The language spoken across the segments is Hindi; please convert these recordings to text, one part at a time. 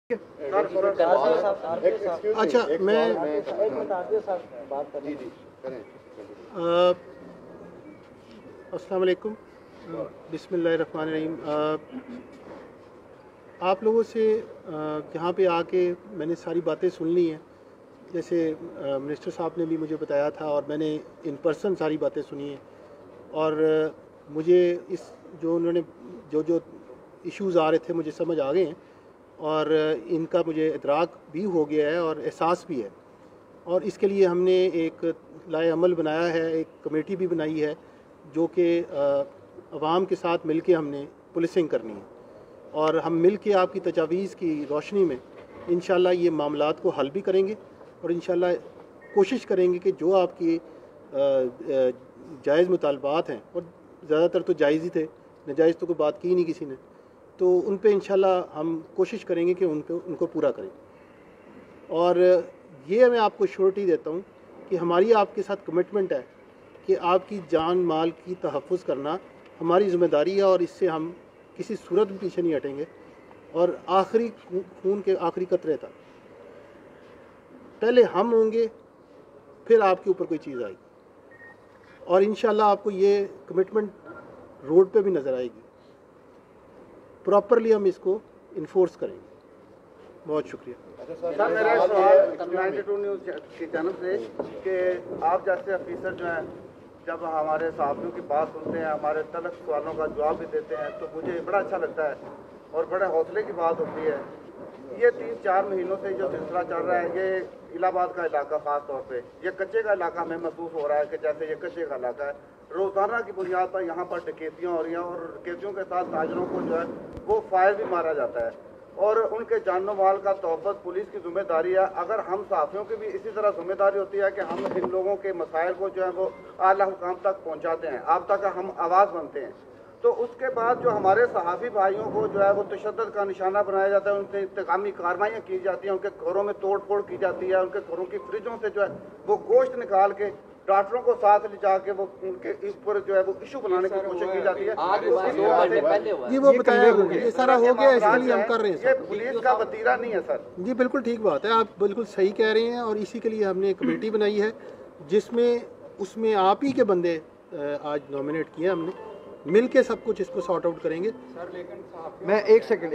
अच्छा मैं अस्सलाम वालेकुम, बिस्मिल्लाहिर्रहमानिर्रहीम। आप लोगों से यहाँ पे आके मैंने सारी बातें सुन ली हैं, जैसे मिनिस्टर साहब ने भी मुझे बताया था और मैंने इन पर्सन सारी बातें सुनी हैं और मुझे इस जो उन्होंने जो इश्यूज़ आ रहे थे मुझे समझ आ गए हैं और इनका मुझे इदराक भी हो गया है और एहसास भी है। और इसके लिए हमने एक लाए अमल बनाया है, एक कमेटी भी बनाई है जो कि अवाम के साथ मिल के हमने पुलिसिंग करनी है और हम मिल के आपकी तजावीज़ की रोशनी में इंशाल्लाह ये मामलात को हल भी करेंगे और इंशाल्लाह कोशिश करेंगे कि जो आपकी जायज़ मुतालबात हैं, और ज़्यादातर तो जायज़ ही थे, नाजायज़ तो कोई बात की नहीं किसी ने, तो उन पे इंशाल्लाह हम कोशिश करेंगे कि उनको पूरा करें। और ये मैं आपको श्योरिटी देता हूँ कि हमारी आपके साथ कमिटमेंट है कि आपकी जान माल की तहफ़्फ़ुज़ करना हमारी ज़िम्मेदारी है और इससे हम किसी सूरत में पीछे नहीं हटेंगे और आखिरी खून के आखिरी कतरे तक पहले हम होंगे, फिर आपके ऊपर कोई चीज़ आएगी और इंशाल्लाह आपको ये कमिटमेंट रोड पे भी नज़र आएगी। प्रॉपरली हम इसको इन्फोर्स करेंगे। बहुत शुक्रिया। सर मेरा सवाल 92 न्यूज़ की जानब से कि आप जैसे ऑफिसर जो हैं जब हमारे सहाफ़ियों की बात सुनते हैं, हमारे तलख सवालों का जवाब भी देते हैं, तो मुझे बड़ा अच्छा लगता है और बड़े हौसले की बात होती है। ये 3-4 महीनों से जो सिलसिला चल रहा है, ये इलाहाबाद का इलाका ख़ास तौर पे ये कच्चे का इलाका हमें महसूस हो रहा है कि जैसे ये कच्चे का इलाका है। रोज़ाना की बुनियाद पर यहाँ पर डकैतियाँ हो रही हैं और डकैतियों के साथ ताजरों को जो है वो फायर भी मारा जाता है और उनके जानो माल का तोहफ़्फ़ुज़ पुलिस की जिम्मेदारी है। अगर हम सहाफ़ियों की भी इसी तरह जिम्मेदारी होती है कि हम इन लोगों के मसाइल को जो है वो आला हुकाम तक पहुँचाते हैं, आप तक हम आवाज़ बनते हैं, तो उसके बाद जो हमारे सहाफ़ी भाइयों को जो है वो तशद्दुद का निशाना बनाया जाता है, उनसे इंतकामी कार्रवाइयाँ की जाती हैं, उनके घरों में तोड़ फोड़ की जाती है, उनके घरों की फ्रिजों से जो है वो गोश्त निकाल के डॉक्टरों को साथ ले जाके वो उनके इस पर जो है वो इशू बनाने की कोशिश की जाती है। जी वो बताया ये सारा हो गया, इसके लिए हम कर रहे हैं। ये पुलिस का वतीरा नहीं है सर। जी बिल्कुल ठीक बात है, आप बिल्कुल सही कह रहे हैं और इसी के लिए हमने एक कमेटी बनाई है जिसमें उसमें आप ही के बंदे आज नॉमिनेट किए हमने, मिल के सब कुछ इसको सॉर्ट आउट करेंगे। मैं एक सेकंड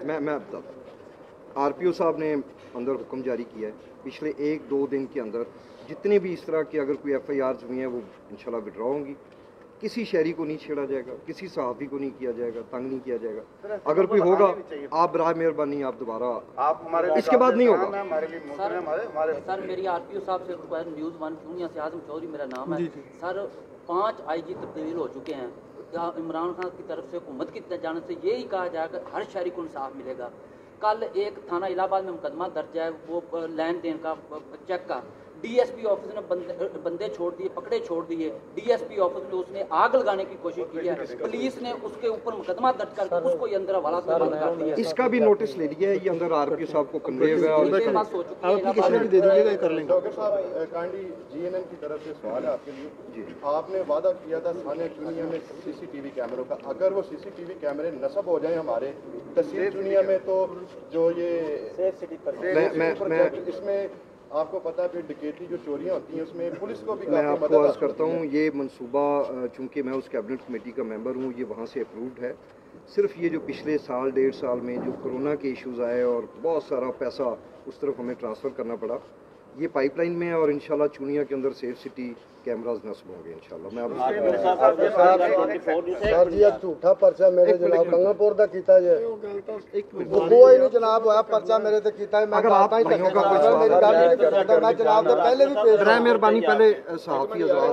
मैं बताता। आरपीओ साहब ने अंदर हुक्म जारी किया है, पिछले 1-2 दिन के अंदर जितने भी इस तरह की अगर कोई FIRs हुई हैं वो इंशाल्लाह विड्रॉ होंगी। किसी शहरी को नहीं छेड़ा जाएगा, किसी सहाफ़ी को नहीं किया जाएगा, तंग नहीं किया जाएगा। अगर कोई होगा आप बराह मेहरबानी आप दोबारा आप हमारे इसके बाद नहीं होगा। सर मेरी आरपीओ साहब से न्यूज़ 1 पूर्णिया से आजम चौधरी मेरा नाम है। सर 5 IG तब्दील हो चुके हैं। इमरान खान की तरफ से हुकूमत की जानब से यही कहा जाएगा हर शहरी को इंसाफ मिलेगा। कल एक थाना इलाहाबाद में मुकदमा दर्ज है वो लेन देन का चेक का, DSP ऑफिस ने बंदे छोड़ दिए, पकड़े छोड़ दिए। DSP ऑफिस में उसने आग लगाने की कोशिश की है, पुलिस ने उसके ऊपर मुकदमा दर्ज करके उसको ये अंदर हवाला से बंद कर दिया। इसका भी नोटिस ले लिया है, ये अंदर आरपीओ साहब को कन्वे हुआ है और एप्लीकेशन भी दे दीजिएगा, कर लेंगे। डॉक्टर साहब काइंडली GNN की तरफ से सवाल है आपके लिए जी। आपने वादा किया था थाने चुनिया में CCTV कैमरों का, अगर वो CCTV कैमरे नस्ब हो जाए हमारे तहसील चुनिया में तो जो ये इसमें आपको पता है फिर डकैती जो चोरियां होती हैं उसमें पुलिस को भी मैं आपको अर्ज़ करता हूँ ये मंसूबा चूँकि मैं उस कैबिनेट कमेटी का मेंबर हूँ, ये वहाँ से अप्रूव्ड है। सिर्फ ये जो पिछले साल 1.5 साल में जो कोरोना के इश्यूज़ आए और बहुत सारा पैसा उस तरफ हमें ट्रांसफ़र करना पड़ा, ये पाइपलाइन में है और इंशाल्लाह चुनिया के अंदर सेफ सिटी कैमराज नस्ब होंगे इंशाल्लाह। मैं सर जी झूठा पर्चा मेरे जनाब गंगापुर दा कीता जे कोई नहीं जनाब होया पर्चा मेरे ते कीता है। मैं आप भाइयों का कोई सवाल मेरी गल नहीं कर सकदा, मैं जनाब दे पहले भी पेश मेहरबानी पहले सहाफ़ी आज़ाद